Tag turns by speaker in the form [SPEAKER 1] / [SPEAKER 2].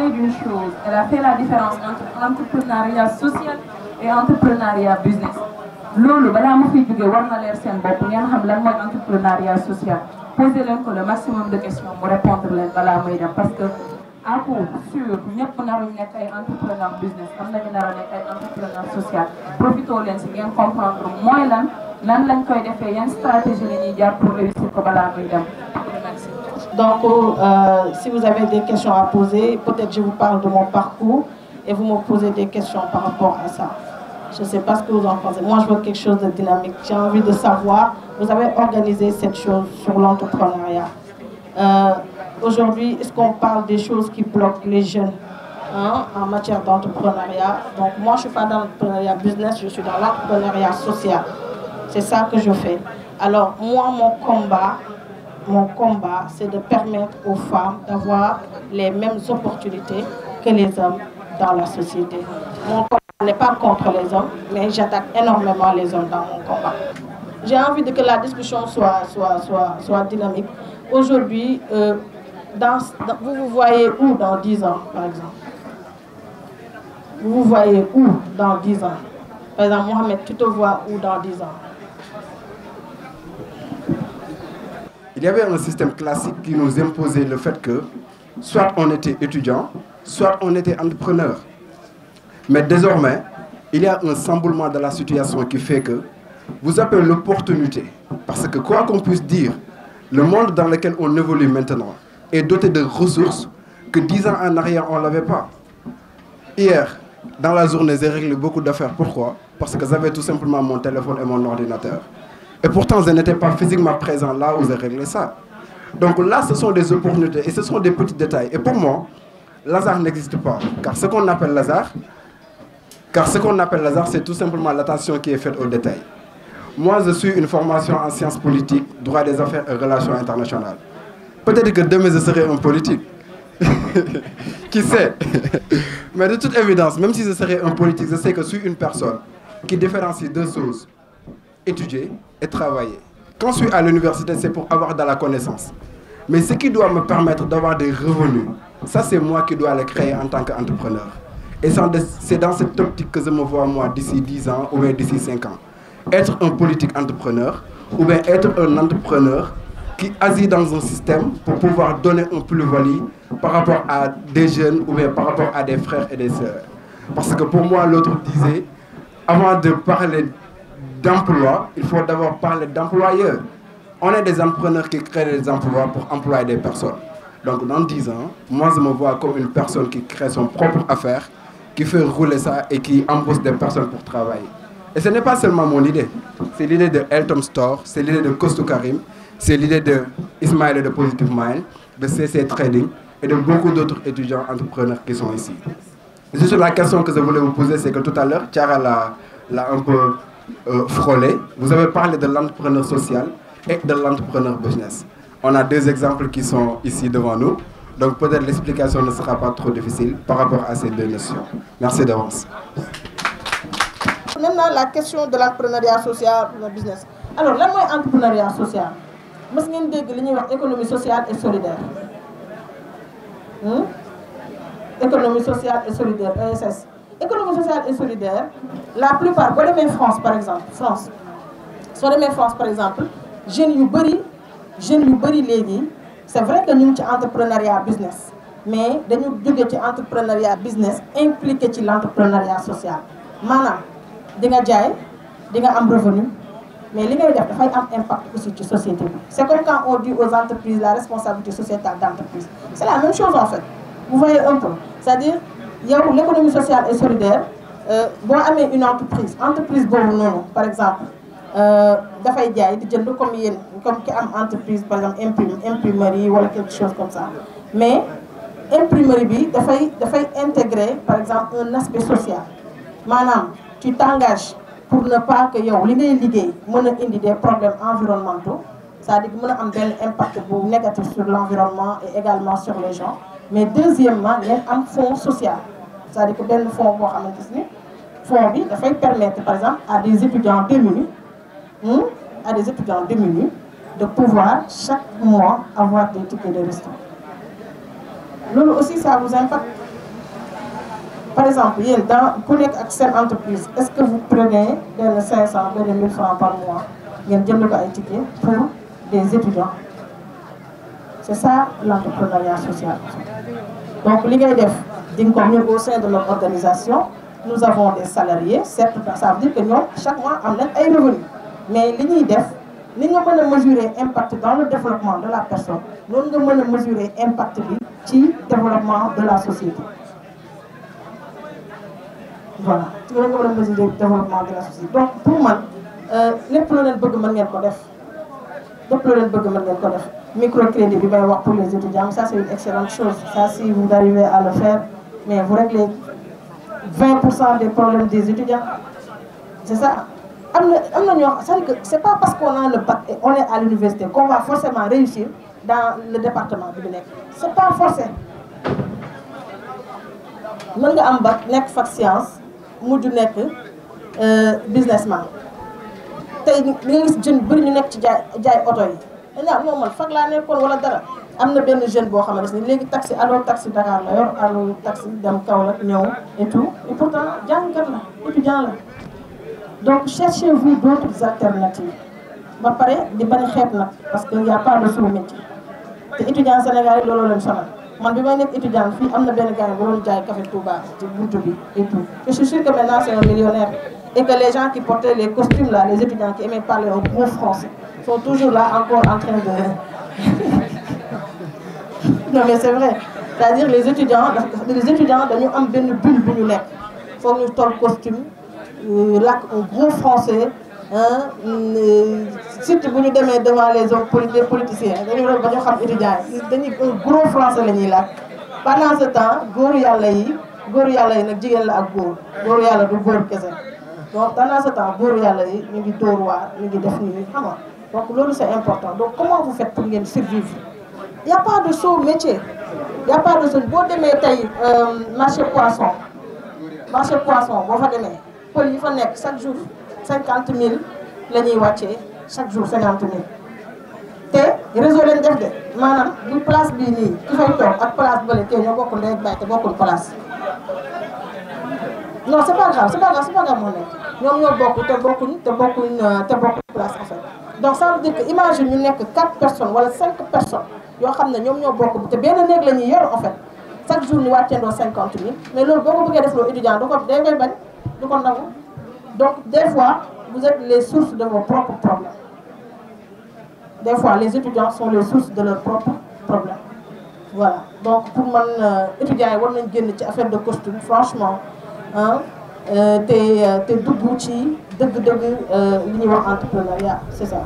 [SPEAKER 1] parler d'une chose. Elle a fait la différence entre entrepreneuriat social et entrepreneuriat business. Lolo, bala ma fiy jógee war na leer seen bopp ngeen xam lan mooy entrepreneuriat social. Posez leen ko le maximum de questions mu répondre leen balaa may dem parce que à coup sûr ñëpp naruñ nekk ay entrepreneur business am nañu nar a nekk ay entrepreneur social. Profitoo leen si ngeen comprendre mooy lan lañ koy defee yan stratégie la ñuy jaar pour réussir ko balaa may dem.
[SPEAKER 2] Donc, si vous avez des questions à poser, peut-être je vous parle de mon parcours et vous me posez des questions par rapport à ça. Je ne sais pas ce que vous en pensez. Moi, je veux quelque chose de dynamique. J'ai envie de savoir, vous avez organisé cette chose sur l'entrepreneuriat. Aujourd'hui, est-ce qu'on parle des choses qui bloquent les jeunes en matière d'entrepreneuriat? Donc, moi, je ne suis pas dans l'entrepreneuriat business, je suis dans l'entrepreneuriat social. C'est ça que je fais. Alors, moi, mon combat, c'est de permettre aux femmes d'avoir les mêmes opportunités que les hommes dans la société. Mon combat n'est pas contre les hommes, mais j'attaque énormément les hommes dans mon combat. J'ai envie que la discussion soit dynamique. Aujourd'hui, vous vous voyez où dans 10 ans, par exemple? Vous vous voyez où dans 10 ans? Par exemple, Mohamed, tu te vois où dans 10 ans?
[SPEAKER 3] Il y avait un système classique qui nous imposait le fait que soit on était étudiant, soit on était entrepreneur. Mais désormais, il y a un chamboulement de la situation qui fait que vous avez l'opportunité. Parce que quoi qu'on puisse dire, le monde dans lequel on évolue maintenant est doté de ressources que 10 ans en arrière, on ne l'avait pas. Hier, dans la journée, j'ai réglé beaucoup d'affaires. Pourquoi? Parce que j'avais tout simplement mon téléphone et mon ordinateur. Et pourtant, je n'étais pas physiquement présent là où j'ai réglé ça. Donc là, ce sont des opportunités et ce sont des petits détails. Et pour moi, l'hasard n'existe pas. Car ce qu'on appelle l'hasard, c'est tout simplement l'attention qui est faite aux détails. Moi, je suis une formation en sciences politiques, droit des affaires et relations internationales. Peut-être que demain, je serai un politique. Qui sait? Mais de toute évidence, même si je serais un politique, je sais que je suis une personne qui différencie deux choses. Étudier et travailler. Quand je suis à l'université, c'est pour avoir de la connaissance. Mais ce qui doit me permettre d'avoir des revenus, ça c'est moi qui dois les créer en tant qu'entrepreneur. Et c'est dans cette optique que je me vois moi d'ici 10 ans ou bien d'ici 5 ans. Être un politique entrepreneur ou bien être un entrepreneur qui agit dans un système pour pouvoir donner un plus-value par rapport à des jeunes ou bien par rapport à des frères et des sœurs. Parce que pour moi, l'autre disait, avant de parler d'emploi, il faut d'abord parler d'employeurs. On est des entrepreneurs qui créent des emplois pour employer des personnes. Donc dans 10 ans, moi je me vois comme une personne qui crée son propre affaire, qui fait rouler ça et qui embauche des personnes pour travailler. Et ce n'est pas seulement mon idée, c'est l'idée de Eltom Store, c'est l'idée de Kostou Karim, c'est l'idée de Ismaël de Positive Mind, de CC Trading et de beaucoup d'autres étudiants entrepreneurs qui sont ici. Juste la question que je voulais vous poser, c'est que tout à l'heure, Tiara l'a un peu frôlé. Vous avez parlé de l'entrepreneur social et de l'entrepreneur business. On a deux exemples qui sont ici devant nous. Donc peut-être l'explication ne sera pas trop difficile par rapport à ces deux notions. Merci d'avance.
[SPEAKER 2] Maintenant, la question de l'entrepreneuriat social pour le business. Alors, là, moi, entrepreneuriat social. Moi, je dis économie sociale et solidaire. Économie sociale et solidaire, ESS. Économie sociale et solidaire, la plupart, quand on France par exemple, France, par exemple, jeunes yu bari légui, c'est vrai que nous sommes entrepreneuriat business, mais nous sommes entrepreneuriat business impliqué dans l'entrepreneuriat social. Manam, dinga jaay, dinga am revenu, mais li ngay def da fay am impact aussi sur la société. C'est comme quand on dit aux entreprises la responsabilité sociétale d'entreprise. C'est la même chose en fait. Vous voyez un peu, c'est-à-dire l'économie sociale et solidaire, bon, une entreprise bon, par exemple, dafay jaay di jënd comme qui am entreprise par exemple imprimerie ou quelque chose comme ça, mais imprimerie bi dafay intégrer par exemple un aspect social. Maanaam tu t'engages pour ne pas que yow li ngay liggéey mën a indi des problèmes environnementaux, c'est-à-dire mën a am benn impact bu négatif sur l'environnement et également sur les gens. Mais deuxièmement, il y a un fonds social. C'est-à-dire que le fonds permettre par exemple à des étudiants démunis, de pouvoir chaque mois avoir des tickets de restaurant. Nous aussi, ça vous impacte. par exemple yéen dans ku nekk ak seen entreprise est-ce que vous prenez benn 500 benn 1000 francs par mois ngeen jënd ko ay tickets pour des étudiants c'est ça l'entrepreneuriat social. Donc li ngay def di nga ko ñun au sein de notre organisation nous avons des salariés certes ça veut dire que ñoom chaque mois am nañ ay revenus mais li ñuy def ni nga mën a mesurer impact dans le développement de la personne noonu nga mën a mesurer impact bi ci développement de la société. Voilà ci nga mën a mesurer développement de la société donc pour man lépp loo leen bëgg mën ngeen ko def lépp loo leen bëgg mën ngeen ko def. Microcrédit bi may wax pour les étudiants ça c'est une excellente chose ça si vous arrivez à le faire mais vous réglez 20% des problèmes des étudiants c'est ça. am na ñoo c'est-à-dire que c'est pas parce qu'on a le bac et on est à l'université qu'on va forcément réussir dans le département bi nekk c'est pas forcé. mën nga am bac nekk fac science mujj nekk businessman tey li nga gis jeune bëri ñu nekk ci jaay oto yi. dañaa moom man fag laa nekkoon wala dara am na benn jeune boo xamante ni léegi taxi allo taxi Dakar la yor allo taxi dem Kaolack ñëw et tout et pourtant jàngkat la étudiant la donc cherchez-vous d'autres alternatives ba pare di bañ a xeeb nag parce que y a pas de sous-métier te étudiant Sénégal yi looloo leen sonal man bi may nekk étudiant fii am na benn gars bu doon jaay café Touba ci buntu bi et tout je suis sûr que maintenant c'est un millionnaire et que les gens qui portaient les costumes là les étudiants qui aimaient parler au bon français sont toujours là encore en train de non mais c'est vrai c'est-à-dire les étudiants dañu am benn bulle bu ñu nekk foog ñu toll costume làkk un gros français surtout bu ñu demee devant les hommes politiciens dañu doon ba ñu xam étudiants yi dañuy un gros français la ñuy làkk pendant ce temps góoru yàlla yi nag jigéen la ak góoru yàlla du góor kese donc pendant ce temps góoru yàlla yi ñu ngi dóor waar ñu ngi def nii xam nga donc loolu c'est important donc comment vous faites pour ngeen survivre y a pas de sot métier y a pas de sot boo demee tey marché poisson boo fa demee pël yi fa nekk chaque jour 50 000 la ñuy wàccee chaque jour 50 000 te réseau lañ def de maanaam bu place bii nii ki fay toog ak place bële kii ñoo bokkul ndey ak baay te bokkul place non c'est pas grave moo nekk ñoom ñoo bokk te bokkuñ place en fait. Donc ça veut dire que imagine ñu nekk 4 personnes wala 5 personnes yoo xam ne ñoom ñoo bokk te benn néeg la ñuy yor en fait chaque jour ñu wàcceendoo 50 000 mais loolu boo ko bëggee def loo étudiant day koy bañ du ko nangu donc des fois vous êtes les sources de vos propres problèmes des fois les étudiants sont les sources de leurs propres problèmes voilà donc pour man étudiants yi war nañ génn ci affaire de costume franchement te dugg ci dëgg-dëgg li ñuy wax entrepreneuriat c'est ça.